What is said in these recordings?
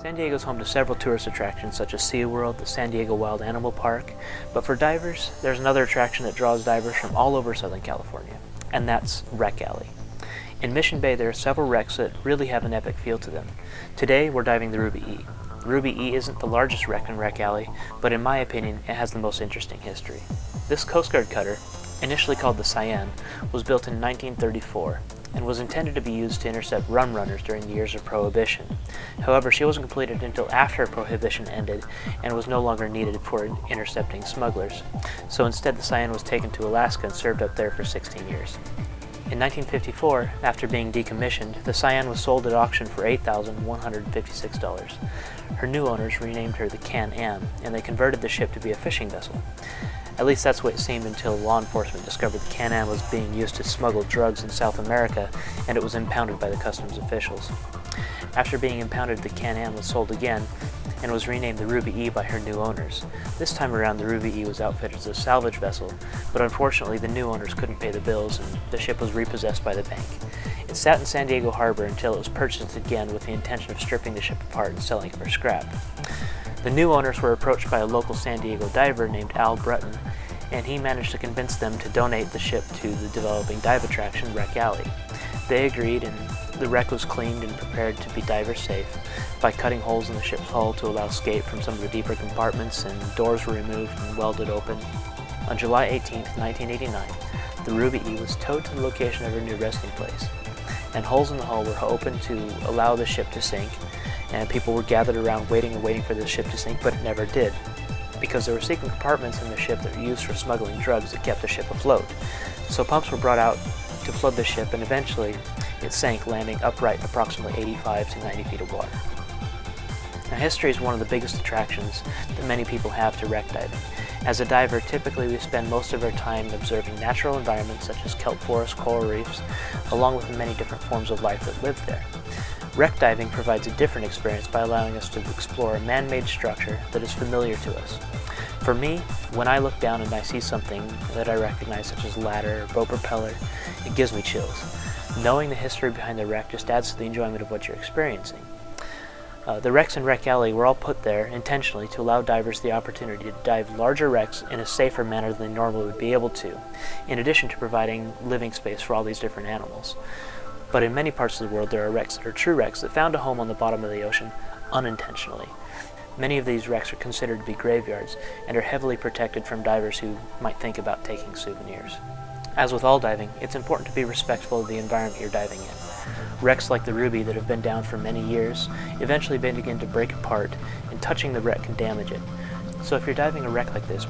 San Diego is home to several tourist attractions such as SeaWorld, the San Diego Wild Animal Park, but for divers, there's another attraction that draws divers from all over Southern California, and that's Rec Alley. In Mission Bay, there are several wrecks that really have an epic feel to them. Today, we're diving the Ruby E. Ruby E isn't the largest wreck in Rec Alley, but in my opinion, it has the most interesting history. This Coast Guard cutter, initially called the Cyan, was built in 1934 and was intended to be used to intercept rum runners during the years of Prohibition. However, she wasn't completed until after Prohibition ended and was no longer needed for intercepting smugglers. So instead, the Cyan was taken to Alaska and served up there for 16 years. In 1954, after being decommissioned, the Cyan was sold at auction for $8,156. Her new owners renamed her the Can-Am, and they converted the ship to be a fishing vessel. At least that's what it seemed until law enforcement discovered the Can-Am was being used to smuggle drugs in South America, and it was impounded by the customs officials. After being impounded, the Can-Am was sold again, and was renamed the Ruby E by her new owners. This time around, the Ruby E was outfitted as a salvage vessel, but unfortunately the new owners couldn't pay the bills and the ship was repossessed by the bank. It sat in San Diego Harbor until it was purchased again with the intention of stripping the ship apart and selling it for scrap. The new owners were approached by a local San Diego diver named Al Brutton, and he managed to convince them to donate the ship to the developing dive attraction Rec Alley. They agreed, and the wreck was cleaned and prepared to be diver safe by cutting holes in the ship's hull to allow escape from some of the deeper compartments, and doors were removed and welded open. On July 18, 1989, the Ruby E was towed to the location of her new resting place, and holes in the hull were opened to allow the ship to sink, and people were gathered around waiting for the ship to sink, but it never did, because there were secret compartments in the ship that were used for smuggling drugs that kept the ship afloat. So pumps were brought out to flood the ship, and eventually it sank, landing upright in approximately 85 to 90 feet of water. Now, history is one of the biggest attractions that many people have to wreck diving. As a diver, typically we spend most of our time observing natural environments such as kelp forests, coral reefs, along with the many different forms of life that live there. Wreck diving provides a different experience by allowing us to explore a man-made structure that is familiar to us. For me, when I look down and I see something that I recognize, such as a ladder or boat propeller, it gives me chills. Knowing the history behind the wreck just adds to the enjoyment of what you're experiencing. The wrecks in Rec Alley were all put there intentionally to allow divers the opportunity to dive larger wrecks in a safer manner than they normally would be able to, in addition to providing living space for all these different animals. But in many parts of the world, there are wrecks that are true wrecks that found a home on the bottom of the ocean unintentionally. Many of these wrecks are considered to be graveyards and are heavily protected from divers who might think about taking souvenirs. As with all diving, it's important to be respectful of the environment you're diving in. Wrecks like the Ruby that have been down for many years eventually begin to break apart, and touching the wreck can damage it. So if you're diving a wreck like this,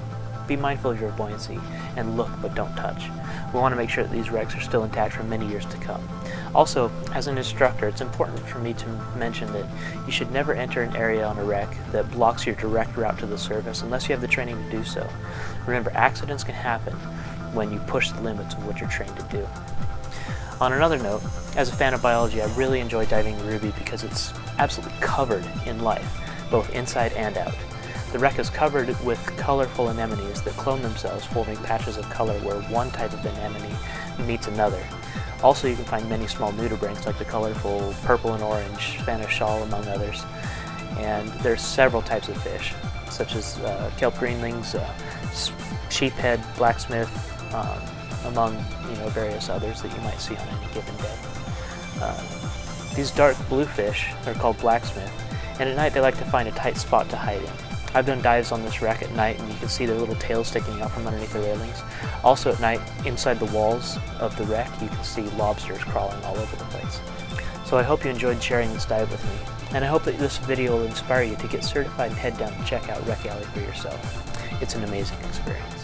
be mindful of your buoyancy and look but don't touch. We want to make sure that these wrecks are still intact for many years to come. Also, as an instructor, it's important for me to mention that you should never enter an area on a wreck that blocks your direct route to the surface unless you have the training to do so. Remember, accidents can happen when you push the limits of what you're trained to do. On another note, as a fan of biology, I really enjoy diving the Ruby because it's absolutely covered in life, both inside and out. The wreck is covered with colorful anemones that clone themselves, forming patches of color where one type of anemone meets another. Also, you can find many small nudibranchs like the colorful purple and orange Spanish shawl, among others. And there's several types of fish, such as kelp greenlings, sheephead, blacksmith, among various others that you might see on any given day. These dark blue fish are called blacksmith, and at night they like to find a tight spot to hide in. I've done dives on this wreck at night, and you can see their little tails sticking out from underneath the railings. Also at night, inside the walls of the wreck, you can see lobsters crawling all over the place. So I hope you enjoyed sharing this dive with me, and I hope that this video will inspire you to get certified and head down and check out Rec Alley for yourself. It's an amazing experience.